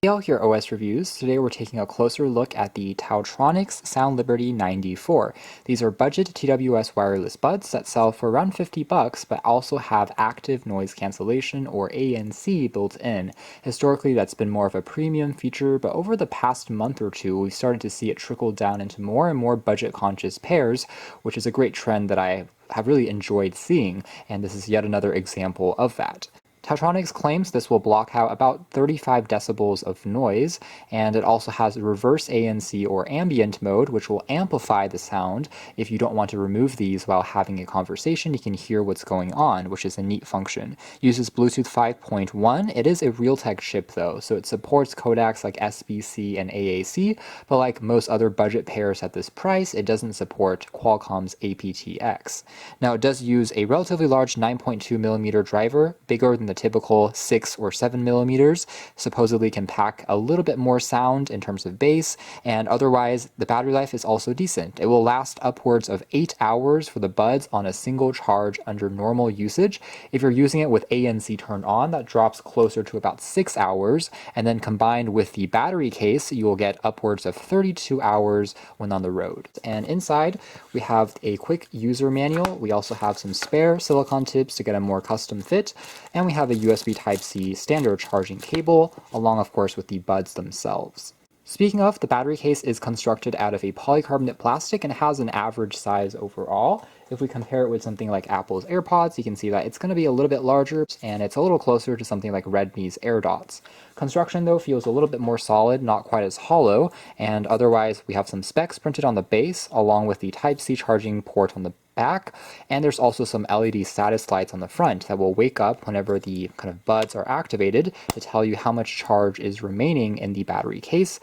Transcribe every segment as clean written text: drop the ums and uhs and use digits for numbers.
Hey all, here OS Reviews. Today we're taking a closer look at the TaoTronics Soundliberty 94. These are budget TWS wireless buds that sell for around $50 but also have active noise cancellation or ANC built in. Historically that's been more of a premium feature, but over the past month or two we've started to see it trickle down into more and more budget conscious pairs, which is a great trend that I have really enjoyed seeing, and this is yet another example of that. TaoTronics claims this will block out about 35 decibels of noise, and it also has reverse ANC or ambient mode, which will amplify the sound. If you don't want to remove these while having a conversation, you can hear what's going on, which is a neat function. Uses Bluetooth 5.1. It is a Realtek chip though, so it supports codecs like SBC and AAC, but like most other budget pairs at this price, it doesn't support Qualcomm's aptX. Now it does use a relatively large 9.2mm driver, bigger than the typical 6 or 7 millimeters, supposedly can pack a little bit more sound in terms of bass, and otherwise the battery life is also decent. It will last upwards of 8 hours for the buds on a single charge under normal usage. If you're using it with ANC turned on, that drops closer to about 6 hours, and then combined with the battery case, you will get upwards of 32 hours when on the road. And inside, we have a quick user manual. We also have some spare silicone tips to get a more custom fit, and we have a USB Type-C standard charging cable, along of course with the buds themselves. Speaking of, the battery case is constructed out of a polycarbonate plastic and has an average size overall. If we compare it with something like Apple's AirPods, you can see that it's going to be a little bit larger, and it's a little closer to something like Redmi's AirDots. Construction though feels a little bit more solid, not quite as hollow, and otherwise we have some specs printed on the base, along with the Type-C charging port on the back, and there's also some LED status lights on the front that will wake up whenever the kind of buds are activated to tell you how much charge is remaining in the battery case.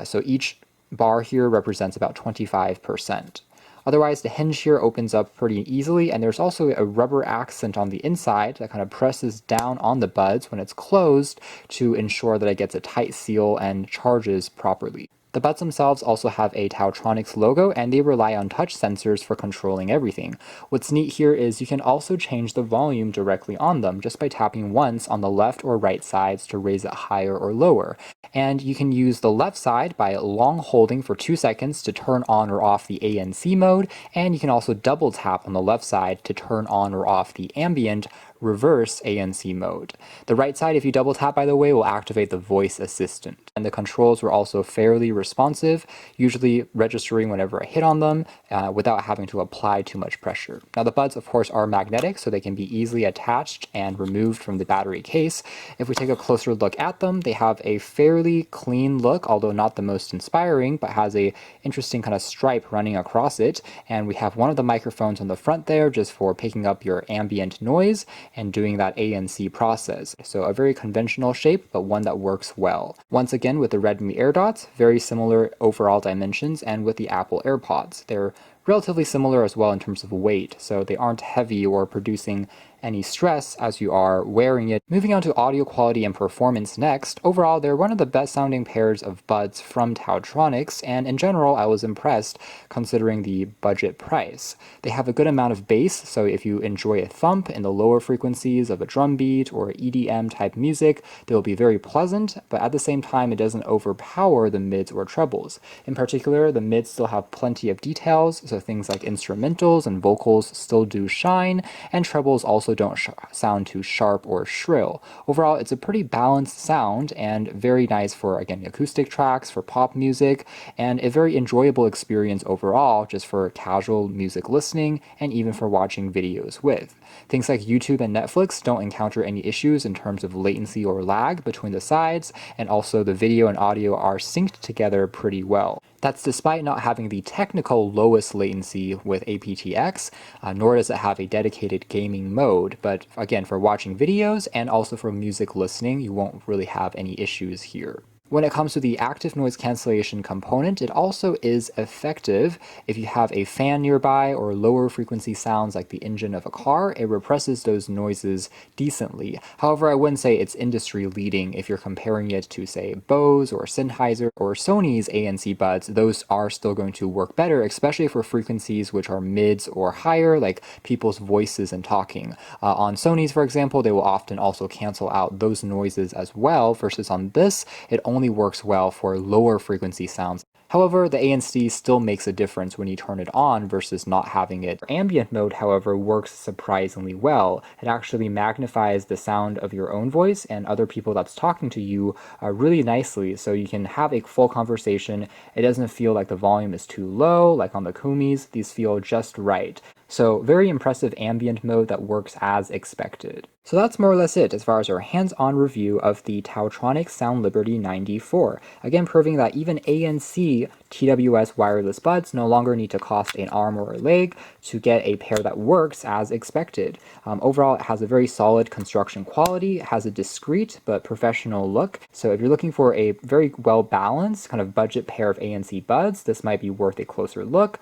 So each bar here represents about 25%. Otherwise, the hinge here opens up pretty easily, and there's also a rubber accent on the inside that kind of presses down on the buds when it's closed to ensure that it gets a tight seal and charges properly. The buds themselves also have a TaoTronics logo, and they rely on touch sensors for controlling everything. What's neat here is you can also change the volume directly on them just by tapping once on the left or right sides to raise it higher or lower. And you can use the left side by long holding for 2 seconds to turn on or off the ANC mode, and you can also double tap on the left side to turn on or off the ambient reverse ANC mode. The right side, if you double tap by the way, will activate the voice assistant. And the controls were also fairly responsive, usually registering whenever I hit on them without having to apply too much pressure. Now the buds of course are magnetic, so they can be easily attached and removed from the battery case. If we take a closer look at them, they have a fairly clean look, although not the most inspiring, but has a interesting kind of stripe running across it. And we have one of the microphones on the front there just for picking up your ambient noise and doing that ANC process. So a very conventional shape, but one that works well. Once again, with the Redmi AirDots, very similar overall dimensions, and with the Apple AirPods. They're relatively similar as well in terms of weight, so they aren't heavy or producing any stress as you are wearing it. Moving on to audio quality and performance next, overall they're one of the best sounding pairs of buds from TaoTronics, and in general I was impressed considering the budget price. They have a good amount of bass, so if you enjoy a thump in the lower frequencies of a drum beat or EDM type music, they'll be very pleasant, but at the same time it doesn't overpower the mids or trebles. In particular, the mids still have plenty of details, so things like instrumentals and vocals still do shine, and trebles also don't sound too sharp or shrill. Overall, it's a pretty balanced sound and very nice for, again, acoustic tracks, for pop music, and a very enjoyable experience overall just for casual music listening and even for watching videos with. Things like YouTube and Netflix don't encounter any issues in terms of latency or lag between the sides, and also the video and audio are synced together pretty well. That's despite not having the technical lowest latency with aptX, nor does it have a dedicated gaming mode, but again, for watching videos and also for music listening, you won't really have any issues here. When it comes to the active noise cancellation component, it also is effective. If you have a fan nearby or lower frequency sounds like the engine of a car, it represses those noises decently. However, I wouldn't say it's industry leading if you're comparing it to, say, Bose or Sennheiser or Sony's ANC buds. Those are still going to work better, especially for frequencies which are mids or higher, like people's voices and talking. On Sony's, for example, they will often also cancel out those noises as well, versus on this, it only only works well for lower frequency sounds. However, the ANC still makes a difference when you turn it on versus not having it. Ambient mode, however, works surprisingly well. It actually magnifies the sound of your own voice and other people that's talking to you really nicely, so you can have a full conversation. It doesn't feel like the volume is too low, like on the Kumis. These feel just right. So very impressive ambient mode that works as expected. So that's more or less it as far as our hands-on review of the TaoTronics Soundliberty 94. Again, proving that even ANC TWS wireless buds no longer need to cost an arm or a leg to get a pair that works as expected. Overall, it has a very solid construction quality. It has a discreet but professional look. So if you're looking for a very well-balanced kind of budget pair of ANC buds, this might be worth a closer look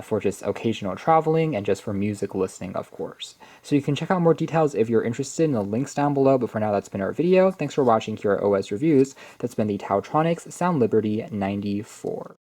for just occasional traveling and just for music listening, of course. So you can check out more details if you're interested in the links down below, but for now that's been our video. Thanks for watching here at OS Reviews. That's been the TaoTronics Soundliberty 94.